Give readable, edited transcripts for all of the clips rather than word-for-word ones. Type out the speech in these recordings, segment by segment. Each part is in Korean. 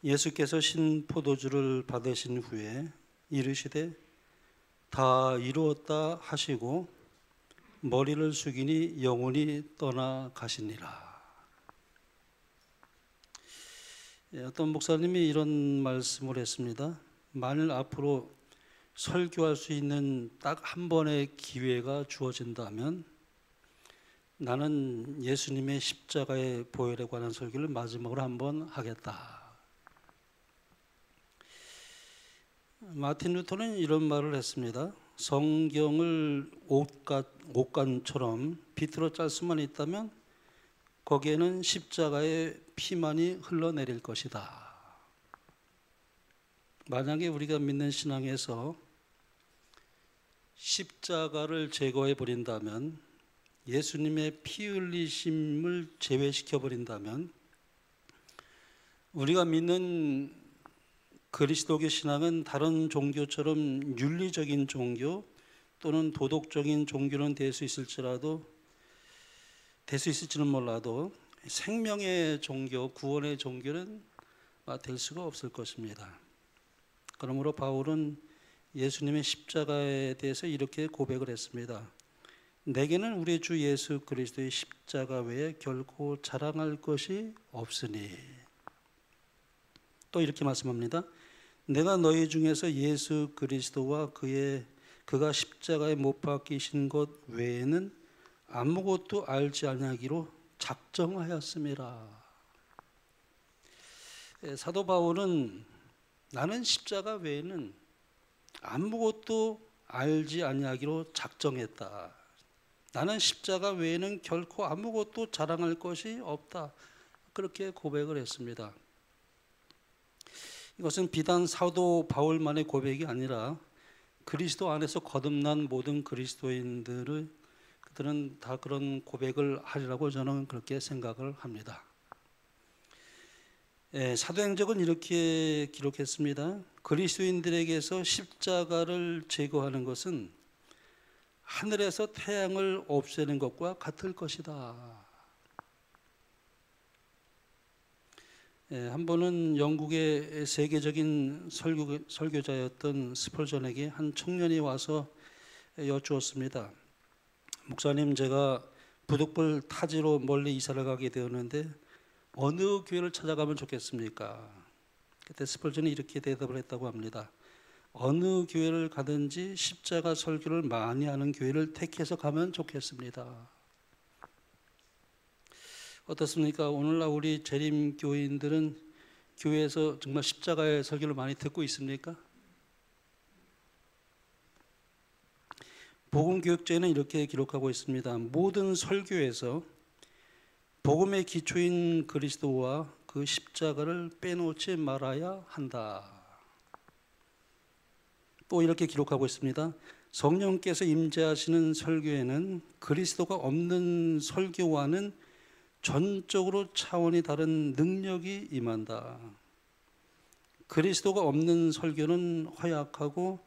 예수께서 신 포도주를 받으신 후에 이르시되 다 이루었다 하시고 머리를 숙이니 영혼이 떠나가시니라. 어떤 목사님이 이런 말씀을 했습니다. 만일 앞으로 설교할 수 있는 딱 한 번의 기회가 주어진다면 나는 예수님의 십자가의 보혈에 관한 설교를 마지막으로 한번 하겠다. 마틴 루터는 이런 말을 했습니다. 성경을 옷간처럼 비틀어 짤 수만 있다면 거기에는 십자가의 피만이 흘러내릴 것이다. 만약에 우리가 믿는 신앙에서 십자가를 제거해 버린다면, 예수님의 피 흘리심을 제외시켜 버린다면 우리가 믿는 그리스도교 신앙은 다른 종교처럼 윤리적인 종교 또는 도덕적인 종교는 될 수 있을지는 몰라도 생명의 종교, 구원의 종교는 될 수가 없을 것입니다. 그러므로 바울은 예수님의 십자가에 대해서 이렇게 고백을 했습니다. 내게는 우리 주 예수 그리스도의 십자가 외에 결코 자랑할 것이 없으니. 또 이렇게 말씀합니다. 내가 너희 중에서 예수 그리스도와 그가 십자가에 못 박히신 것 외에는 아무것도 알지 아니하기로 작정하였음이라. 사도 바울은 나는 십자가 외에는 아무것도 알지 아니하기로 작정했다. 나는 십자가 외에는 결코 아무것도 자랑할 것이 없다. 그렇게 고백을 했습니다. 이것은 비단 사도 바울만의 고백이 아니라 그리스도 안에서 거듭난 모든 그리스도인들은 다 그런 고백을 하리라고 저는 그렇게 생각을 합니다. 사도행전은 이렇게 기록했습니다. 그리스도인들에게서 십자가를 제거하는 것은 하늘에서 태양을 없애는 것과 같을 것이다. 한 번은 영국의 세계적인 설교자였던 스펄전에게 한 청년이 와서 여쭈었습니다. 목사님, 제가 부득불 타지로 멀리 이사를 가게 되었는데 어느 교회를 찾아가면 좋겠습니까? 그때 스펄전이 이렇게 대답을 했다고 합니다. 어느 교회를 가든지 십자가 설교를 많이 하는 교회를 택해서 가면 좋겠습니다. 어떻습니까? 오늘날 우리 재림교인들은 교회에서 정말 십자가의 설교를 많이 듣고 있습니까? 복음교육제는 이렇게 기록하고 있습니다. 모든 설교에서 복음의 기초인 그리스도와 그 십자가를 빼놓지 말아야 한다. 또 이렇게 기록하고 있습니다. 성령께서 임재하시는 설교에는 그리스도가 없는 설교와는 전적으로 차원이 다른 능력이 임한다. 그리스도가 없는 설교는 허약하고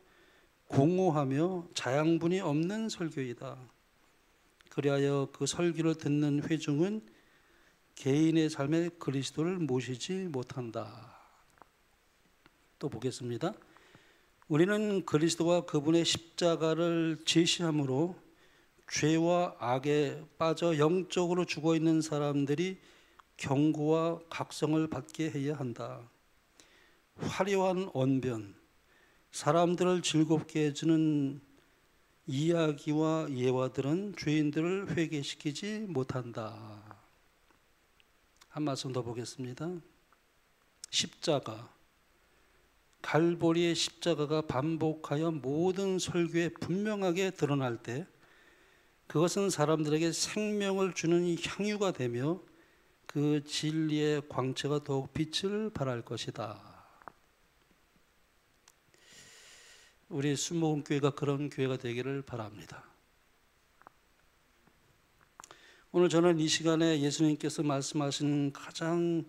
공허하며 자양분이 없는 설교이다. 그리하여 그 설교를 듣는 회중은 개인의 삶에 그리스도를 모시지 못한다. 또 보겠습니다. 우리는 그리스도와 그분의 십자가를 제시함으로 죄와 악에 빠져 영적으로 죽어있는 사람들이 경고와 각성을 받게 해야 한다. 화려한 언변, 사람들을 즐겁게 해주는 이야기와 예화들은 죄인들을 회개시키지 못한다. 한 말씀 더 보겠습니다. 십자가, 갈보리의 십자가가 반복하여 모든 설교에 분명하게 드러날 때 그것은 사람들에게 생명을 주는 향유가 되며 그 진리의 광채가 더욱 빛을 발할 것이다. 우리 순복음교회가 그런 교회가 되기를 바랍니다. 오늘 저는 이 시간에 예수님께서 말씀하신 가장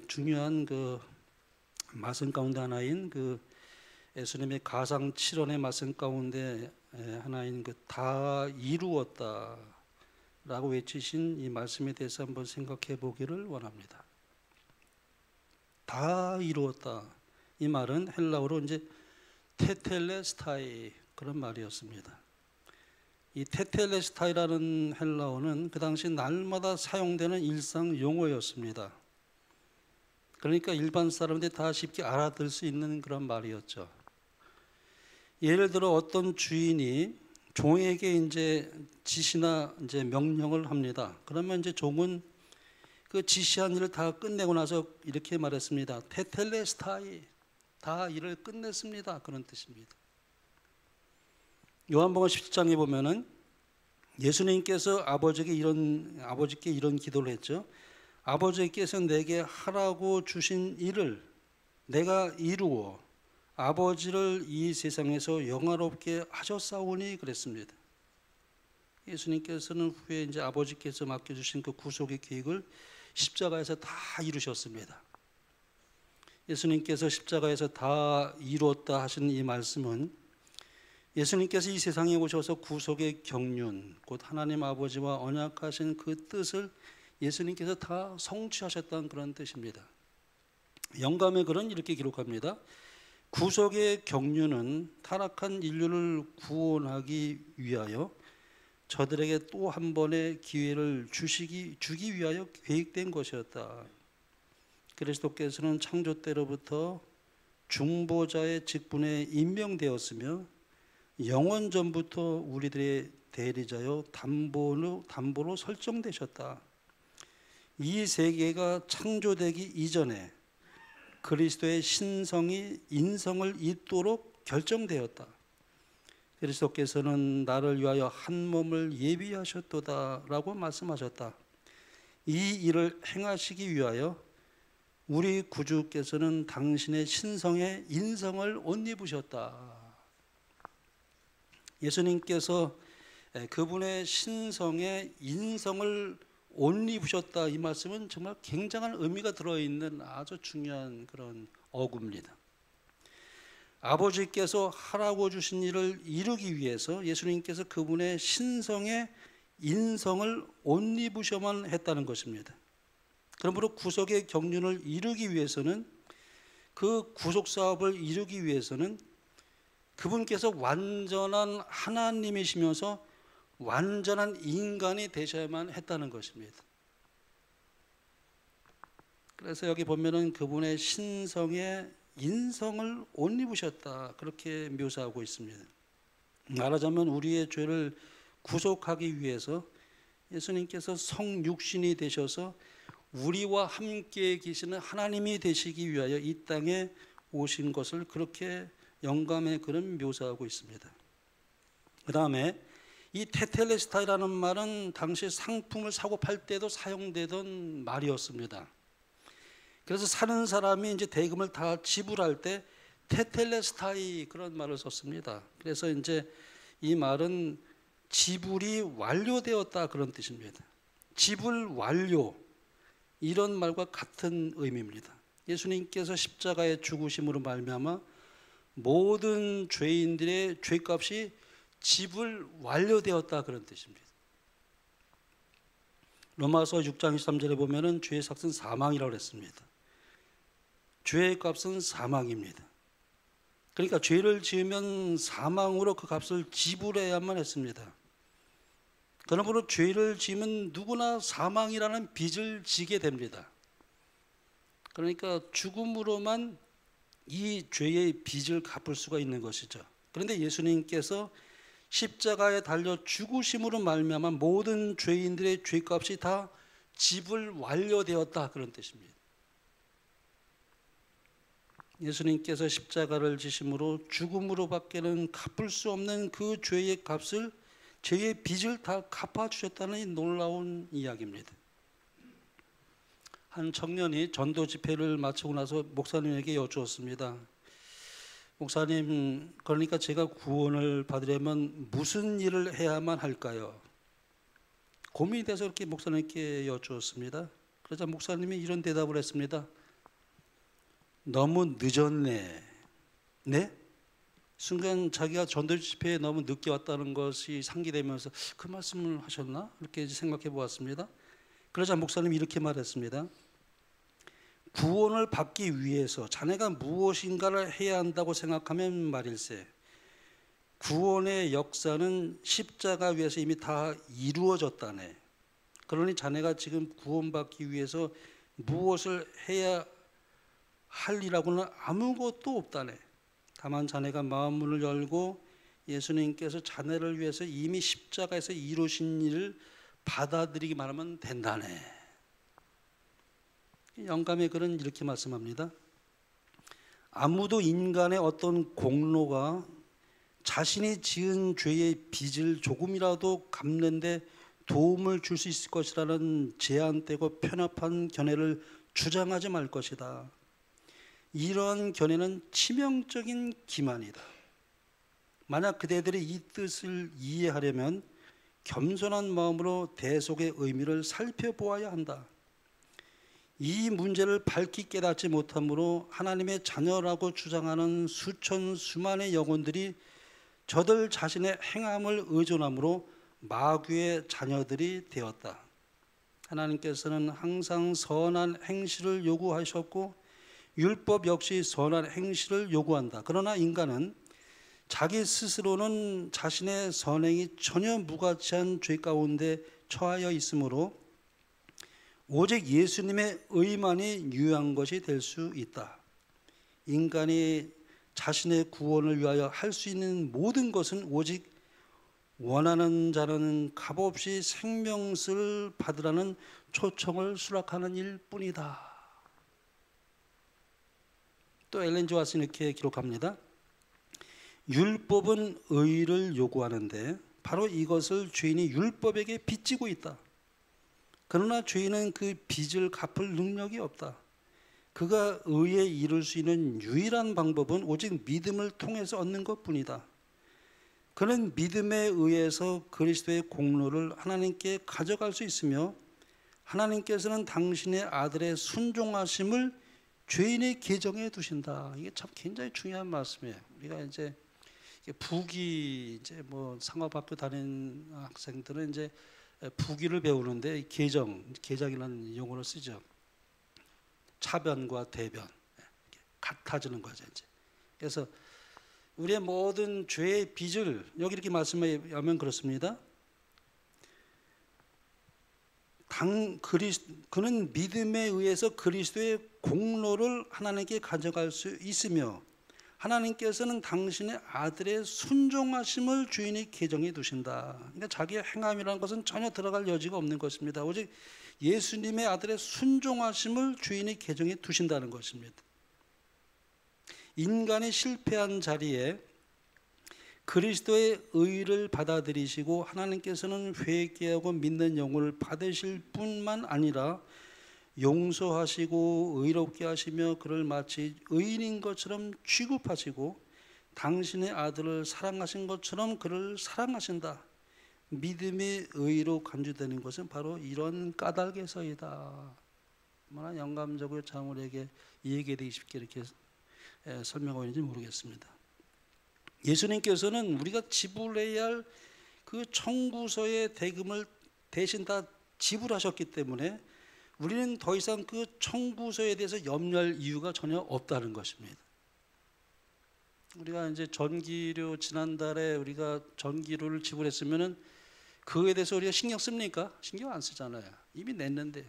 중요한 그 말씀 가운데 하나인 그 예수님의 가상 7원의 말씀 가운데 하나인 그 다 이루었다 라고 외치신 이 말씀에 대해서 한번 생각해 보기를 원합니다. 다 이루었다. 이 말은 헬라어로 이제 테텔레스타이 그런 말이었습니다. 이 테텔레스타이라는 헬라어는 그 당시 날마다 사용되는 일상 용어였습니다. 그러니까 일반 사람들이 다 쉽게 알아들 수 있는 그런 말이었죠. 예를 들어 어떤 주인이 종에게 이제 지시나 이제 명령을 합니다. 그러면 이제 종은 그 지시한 일을 다 끝내고 나서 이렇게 말했습니다. 테텔레스타이, 다 일을 끝냈습니다. 그런 뜻입니다. 요한복음 17장에 보면은 예수님께서 아버지께 이런 기도를 했죠. 아버지께서 내게 하라고 주신 일을 내가 이루어 아버지를 이 세상에서 영화롭게 하셨사오니 그랬습니다. 예수님께서는 후에 이제 아버지께서 맡겨주신 그 구속의 계획을 십자가에서 다 이루셨습니다. 예수님께서 십자가에서 다 이루었다 하신 이 말씀은 예수님께서 이 세상에 오셔서 구속의 경륜, 곧 하나님 아버지와 언약하신 그 뜻을 예수님께서 다 성취하셨다는 그런 뜻입니다. 영감의 글은 이렇게 기록합니다. 구속의 경륜은 타락한 인류를 구원하기 위하여 저들에게 또 한 번의 기회를 주기 위하여 계획된 것이었다. 그리스도께서는 창조 때로부터 중보자의 직분에 임명되었으며 영원 전부터 우리들의 대리자여 담보로 설정되셨다. 이 세계가 창조되기 이전에 그리스도의 신성이 인성을 잇도록 결정되었다. 그리스도께서는 나를 위하여 한 몸을 예비하셨도다 라고 말씀하셨다. 이 일을 행하시기 위하여 우리 구주께서는 당신의 신성의 인성을 옷 입으셨다. 예수님께서 그분의 신성의 인성을 옷 입으셨다. 이 말씀은 정말 굉장한 의미가 들어있는 아주 중요한 그런 어구입니다. 아버지께서 하라고 주신 일을 이루기 위해서 예수님께서 그분의 신성의 인성을 옷 입으셔만 했다는 것입니다. 그러므로 구속의 경륜을 이루기 위해서는, 그 구속 사업을 이루기 위해서는 그분께서 완전한 하나님이시면서 완전한 인간이 되셔야만 했다는 것입니다. 그래서 여기 보면은 그분의 신성의 인성을 옷 입으셨다, 그렇게 묘사하고 있습니다. 말하자면 우리의 죄를 구속하기 위해서 예수님께서 성육신이 되셔서 우리와 함께 계시는 하나님이 되시기 위하여 이 땅에 오신 것을 그렇게 영감의 글은 묘사하고 있습니다. 그 다음에 이 테텔레스타이라는 말은 당시 상품을 사고 팔 때도 사용되던 말이었습니다. 그래서 사는 사람이 이제 대금을 다 지불할 때 테텔레스타이 그런 말을 썼습니다. 그래서 이제 이 말은 지불이 완료되었다 그런 뜻입니다. 지불 완료, 이런 말과 같은 의미입니다. 예수님께서 십자가의 죽으심으로 말미암아 모든 죄인들의 죄값이 지불 완료되었다 그런 뜻입니다. 로마서 6장 23절에 보면은 죄의 삭은 사망이라고 했습니다. 죄의 값은 사망입니다. 그러니까 죄를 지으면 사망으로 그 값을 지불해야만 했습니다. 그러므로 죄를 지으면 누구나 사망이라는 빚을 지게 됩니다. 그러니까 죽음으로만 이 죄의 빚을 갚을 수가 있는 것이죠. 그런데 예수님께서 십자가에 달려 죽으심으로 말미암아 모든 죄인들의 죄값이 다 지불 완료되었다 그런 뜻입니다. 예수님께서 십자가를 지심으로 죽음으로 밖에는 갚을 수 없는 그 죄의 값을, 죄의 빚을 다 갚아주셨다는 이 놀라운 이야기입니다. 한 청년이 전도 집회를 마치고 나서 목사님에게 여쭈었습니다. 목사님, 그러니까 제가 구원을 받으려면 무슨 일을 해야만 할까요? 고민이 돼서 이렇게 목사님께 여쭈었습니다. 그러자 목사님이 이런 대답을 했습니다. 너무 늦었네. 네? 순간 자기가 전도 집회에 너무 늦게 왔다는 것이 상기되면서 그 말씀을 하셨나? 이렇게 생각해 보았습니다. 그러자 목사님이 이렇게 말했습니다. 구원을 받기 위해서 자네가 무엇인가를 해야 한다고 생각하면 말일세, 구원의 역사는 십자가 위에서 이미 다 이루어졌다네. 그러니 자네가 지금 구원받기 위해서 무엇을 해야 할 일하고는 아무것도 없다네. 다만 자네가 마음문을 열고 예수님께서 자네를 위해서 이미 십자가에서 이루신 일을 받아들이기만 하면 된다네. 영감의 글은 이렇게 말씀합니다. 아무도 인간의 어떤 공로가 자신이 지은 죄의 빚을 조금이라도 갚는 데 도움을 줄 수 있을 것이라는 제한되고 편협한 견해를 주장하지 말 것이다. 이러한 견해는 치명적인 기만이다. 만약 그대들이 이 뜻을 이해하려면 겸손한 마음으로 대속의 의미를 살펴보아야 한다. 이 문제를 밝히 깨닫지 못함으로 하나님의 자녀라고 주장하는 수천 수만의 영혼들이 저들 자신의 행함을 의존함으로 마귀의 자녀들이 되었다. 하나님께서는 항상 선한 행실을 요구하셨고 율법 역시 선한 행실을 요구한다. 그러나 인간은 자기 스스로는 자신의 선행이 전혀 무가치한 죄 가운데 처하여 있으므로 오직 예수님의 의만이 유효한 것이 될 수 있다. 인간이 자신의 구원을 위하여 할 수 있는 모든 것은 오직 원하는 자는 값없이 생명을 받으라는 초청을 수락하는 일뿐이다. 또 엘렌 G. 화이트는 이렇게 기록합니다. 율법은 의를 요구하는데 바로 이것을 죄인이 율법에게 빚지고 있다. 그러나 죄인은 그 빚을 갚을 능력이 없다. 그가 의에 이룰 수 있는 유일한 방법은 오직 믿음을 통해서 얻는 것뿐이다. 그는 믿음에 의해서 그리스도의 공로를 하나님께 가져갈 수 있으며 하나님께서는 당신의 아들의 순종하심을 죄인의 계정에 두신다. 이게 참 굉장히 중요한 말씀이에요. 우리가 이제 부기 이제 뭐 상업학교 다니는 학생들은 이제 부기를 배우는데 계정이라는 용어를 쓰죠. 차변과 대변 같아지는 거죠. 이제 그래서 우리의 모든 죄의 빚을 여기 이렇게 말씀하면 그렇습니다. 그는 믿음에 의해서 그리스도의 공로를 하나님께 가져갈 수 있으며 하나님께서는 당신의 아들의 순종하심을 주인의 계정에 두신다. 그러니까 자기의 행함이라는 것은 전혀 들어갈 여지가 없는 것입니다. 오직 예수님의 아들의 순종하심을 주인의 계정에 두신다는 것입니다. 인간이 실패한 자리에 그리스도의 의를 받아들이시고 하나님께서는 회개하고 믿는 영혼을 받으실 뿐만 아니라 용서하시고 의롭게 하시며 그를 마치 의인인 것처럼 취급하시고 당신의 아들을 사랑하신 것처럼 그를 사랑하신다. 믿음의 의로 간주되는 것은 바로 이런 까닭에서이다. 얼마나 영감적으로 참 우리에게 이해되기 쉽게 이렇게 설명하고 있는지 모르겠습니다. 예수님께서는 우리가 지불해야 할 그 청구서의 대금을 대신 다 지불하셨기 때문에 우리는 더 이상 그 청구서에 대해서 염려할 이유가 전혀 없다는 것입니다. 우리가 이제 전기료 지난달에 우리가 전기료를 지불했으면은 그에 대해서 우리가 신경 씁니까? 신경 안 쓰잖아요. 이미 냈는데.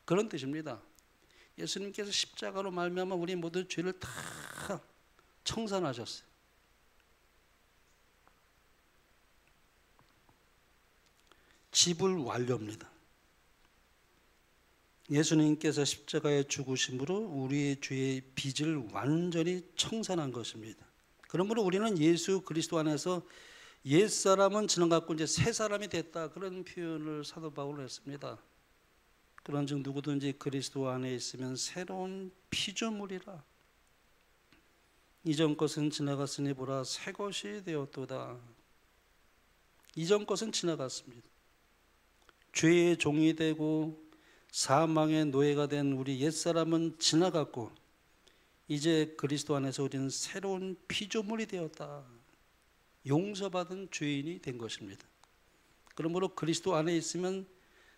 그런 뜻입니다. 예수님께서 십자가로 말미암아 우리 모든 죄를 다 청산하셨어요. 지불 완료입니다. 예수님께서 십자가에 죽으심으로 우리의 죄의 빚을 완전히 청산한 것입니다. 그러므로 우리는 예수 그리스도 안에서 옛사람은 지나갔고 이제 새 사람이 됐다. 그런 표현을 사도 바울은 했습니다. 그런즉 누구든지 그리스도 안에 있으면 새로운 피조물이라. 이전 것은 지나갔으니 보라 새 것이 되었도다. 이전 것은 지나갔습니다. 죄의 종이 되고 사망의 노예가 된 우리 옛사람은 지나갔고 이제 그리스도 안에서 우리는 새로운 피조물이 되었다. 용서받은 죄인이 된 것입니다. 그러므로 그리스도 안에 있으면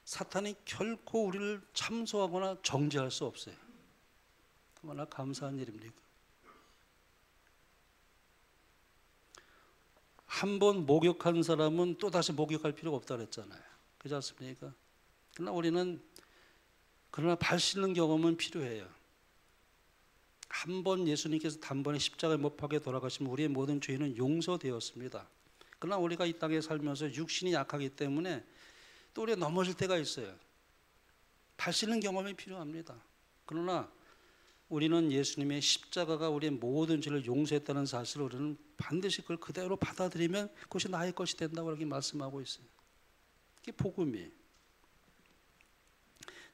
사탄이 결코 우리를 참소하거나 정죄할 수 없어요. 얼마나 감사한 일입니까? 한 번 목욕한 사람은 또 다시 목욕할 필요가 없다 그랬잖아요. 그렇지 않습니까? 그러나 발 씻는 경험은 필요해요. 한 번 예수님께서 단번에 십자가에 못 박혀 돌아가시면 우리의 모든 죄는 용서되었습니다. 그러나 우리가 이 땅에 살면서 육신이 약하기 때문에 또 우리가 넘어질 때가 있어요. 발 씻는 경험이 필요합니다. 그러나 우리는 예수님의 십자가가 우리의 모든 죄를 용서했다는 사실을 우리는 반드시 그걸 그대로 받아들이면 그것이 나의 것이 된다고 이렇게 말씀하고 있어요. 그게 복음이에요.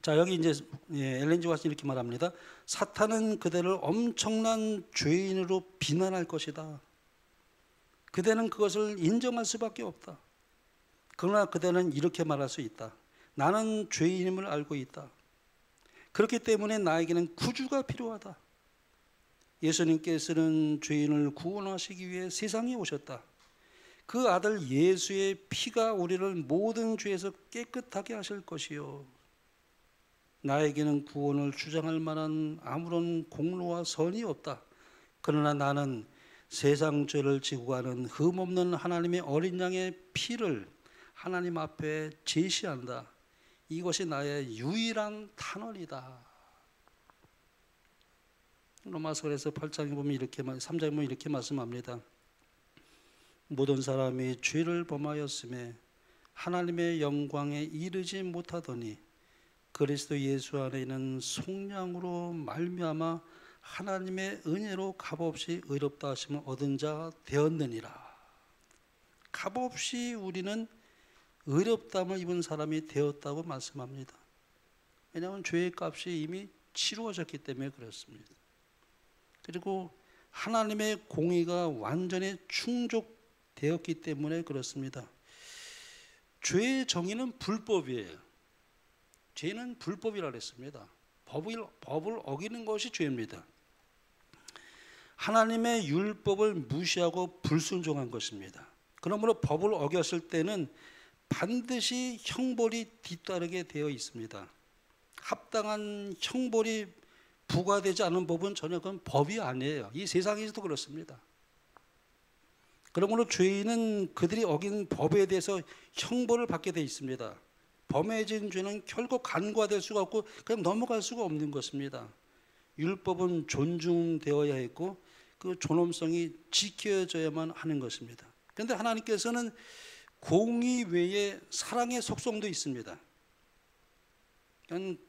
자, 여기 이제 엘렌 지 화이트는 이렇게 말합니다. 사탄은 그대를 엄청난 죄인으로 비난할 것이다. 그대는 그것을 인정할 수밖에 없다. 그러나 그대는 이렇게 말할 수 있다. 나는 죄인임을 알고 있다. 그렇기 때문에 나에게는 구주가 필요하다. 예수님께서는 죄인을 구원하시기 위해 세상에 오셨다. 그 아들 예수의 피가 우리를 모든 죄에서 깨끗하게 하실 것이요. 나에게는 구원을 주장할 만한 아무런 공로와 선이 없다. 그러나 나는 세상 죄를 지고 가는 흠없는 하나님의 어린 양의 피를 하나님 앞에 제시한다. 이것이 나의 유일한 탄원이다. 로마서에서 8장에 보면 3장에 보면 이렇게 말씀합니다. 모든 사람이 죄를 범하였음에 하나님의 영광에 이르지 못하더니 그리스도 예수 안에 있는 속량으로 말미암아 하나님의 은혜로 값없이 의롭다 하심을 얻은 자 되었느니라. 값없이 우리는 의롭다함을 입은 사람이 되었다고 말씀합니다. 왜냐하면 죄의 값이 이미 치루어졌기 때문에 그렇습니다. 그리고 하나님의 공의가 완전히 충족되었기 때문에 그렇습니다. 죄의 정의는 불법이에요. 죄는 불법이라고 했습니다. 법을 어기는 것이 죄입니다. 하나님의 율법을 무시하고 불순종한 것입니다. 그러므로 법을 어겼을 때는 반드시 형벌이 뒤따르게 되어 있습니다. 합당한 형벌이 부과되지 않은 법은 전혀 그건 법이 아니에요. 이 세상에서도 그렇습니다. 그러므로 죄인은 그들이 어긴 법에 대해서 형벌을 받게 되어 있습니다. 범해진 죄는 결코 간과될 수가 없고 그냥 넘어갈 수가 없는 것입니다. 율법은 존중되어야 했고 그 존엄성이 지켜져야만 하는 것입니다. 그런데 하나님께서는 공의 외에 사랑의 속성도 있습니다.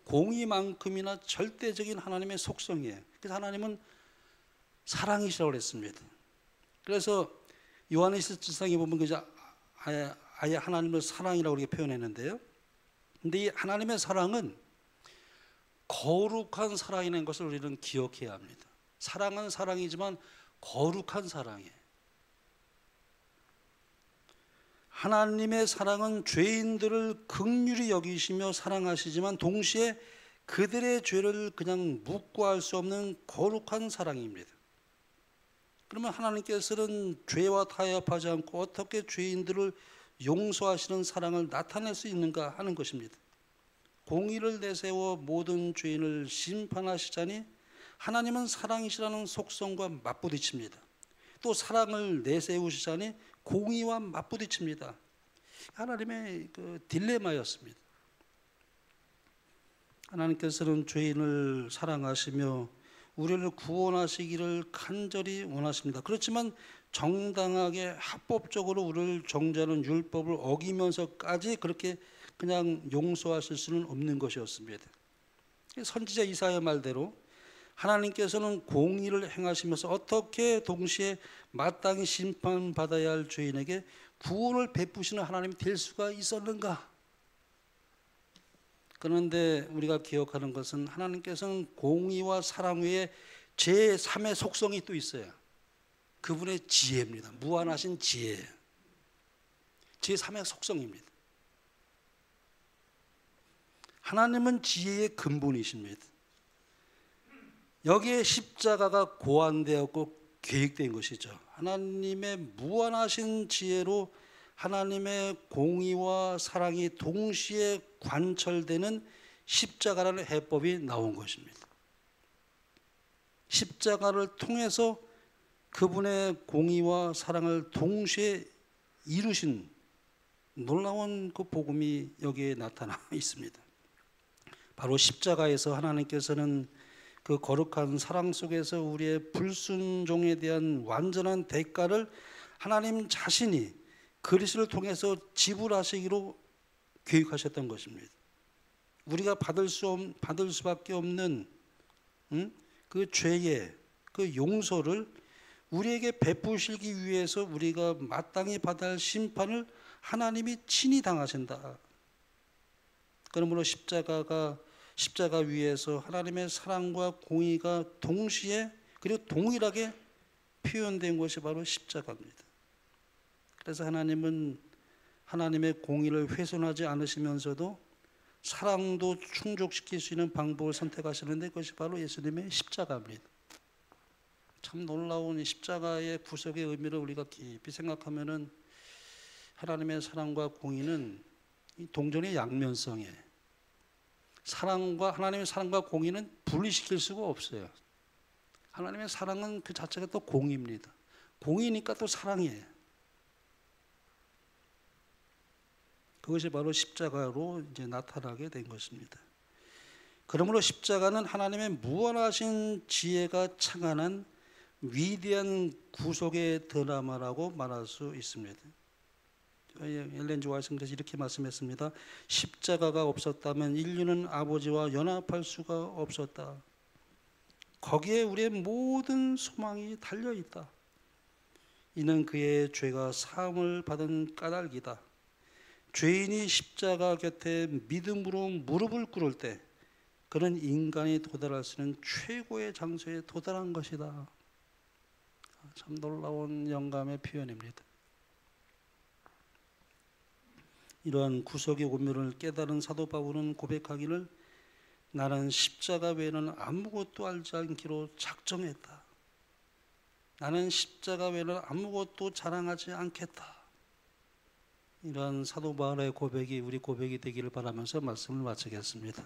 공의만큼이나 절대적인 하나님의 속성이에요. 그래서 하나님은 사랑이시라고 했습니다. 그래서 요한일서 7장에 보면 아예 하나님을 사랑이라고 이렇게 표현했는데요. 근데 이 하나님의 사랑은 거룩한 사랑이라는 것을 우리는 기억해야 합니다. 사랑은 사랑이지만 거룩한 사랑이에요. 하나님의 사랑은 죄인들을 긍휼히 여기시며 사랑하시지만 동시에 그들의 죄를 그냥 묵고할 수 없는 거룩한 사랑입니다. 그러면 하나님께서는 죄와 타협하지 않고 어떻게 죄인들을 용서하시는 사랑을 나타낼 수 있는가 하는 것입니다. 공의를 내세워 모든 죄인을 심판하시자니 하나님은 사랑이시라는 속성과 맞부딪힙니다. 또 사랑을 내세우시자니 공의와 맞부딪힙니다. 하나님의 그 딜레마였습니다. 하나님께서는 죄인을 사랑하시며 우리를 구원하시기를 간절히 원하십니다. 그렇지만 정당하게 합법적으로 우리를 정죄하는 율법을 어기면서까지 그렇게 그냥 용서하실 수는 없는 것이었습니다. 선지자 이사야 말대로 하나님께서는 공의를 행하시면서 어떻게 동시에 마땅히 심판받아야 할 죄인에게 구원을 베푸시는 하나님이 될 수가 있었는가? 그런데 우리가 기억하는 것은 하나님께서는 공의와 사랑 외에 제3의 속성이 또 있어요. 그분의 지혜입니다. 무한하신 지혜. 제3의 속성입니다. 하나님은 지혜의 근본이십니다. 여기에 십자가가 고안되었고 계획된 것이죠. 하나님의 무한하신 지혜로 하나님의 공의와 사랑이 동시에 관철되는 십자가라는 해법이 나온 것입니다. 십자가를 통해서 그분의 공의와 사랑을 동시에 이루신 놀라운 그 복음이 여기에 나타나 있습니다. 바로 십자가에서 하나님께서는 그 거룩한 사랑 속에서 우리의 불순종에 대한 완전한 대가를 하나님 자신이 그리스도를 통해서 지불하시기로 계획하셨던 것입니다. 우리가 받을 수밖에 없는 그 죄의 그 용서를 우리에게 베푸시기 위해서 우리가 마땅히 받아야 할 심판을 하나님이 친히 당하신다. 그러므로 십자가 위에서 하나님의 사랑과 공의가 동시에 그리고 동일하게 표현된 것이 바로 십자가입니다. 그래서 하나님은 하나님의 공의를 훼손하지 않으시면서도 사랑도 충족시킬 수 있는 방법을 선택하시는데 그것이 바로 예수님의 십자가입니다. 참 놀라운 십자가의 구속의 의미를 우리가 깊이 생각하면은 하나님의 사랑과 공의는 동전의 양면성에 하나님의 사랑과 공의는 분리시킬 수가 없어요. 하나님의 사랑은 그 자체가 또 공의입니다. 공의니까 또 사랑이에요. 그것이 바로 십자가로 이제 나타나게 된 것입니다. 그러므로 십자가는 하나님의 무한하신 지혜가 창안한 위대한 구속의 드라마라고 말할 수 있습니다. 엘렌 지 화이트는 이렇게 말씀했습니다. 십자가가 없었다면 인류는 아버지와 연합할 수가 없었다. 거기에 우리의 모든 소망이 달려있다. 이는 그의 죄가 사함을 받은 까닭이다. 죄인이 십자가 곁에 믿음으로 무릎을 꿇을 때 그는 인간이 도달할 수 있는 최고의 장소에 도달한 것이다. 참 놀라운 영감의 표현입니다. 이러한 구속의 오묘를 깨달은 사도 바울은 고백하기를 나는 십자가 외에는 아무것도 알지 않기로 작정했다. 나는 십자가 외에는 아무것도 자랑하지 않겠다. 이러한 사도 바울의 고백이 우리 고백이 되기를 바라면서 말씀을 마치겠습니다.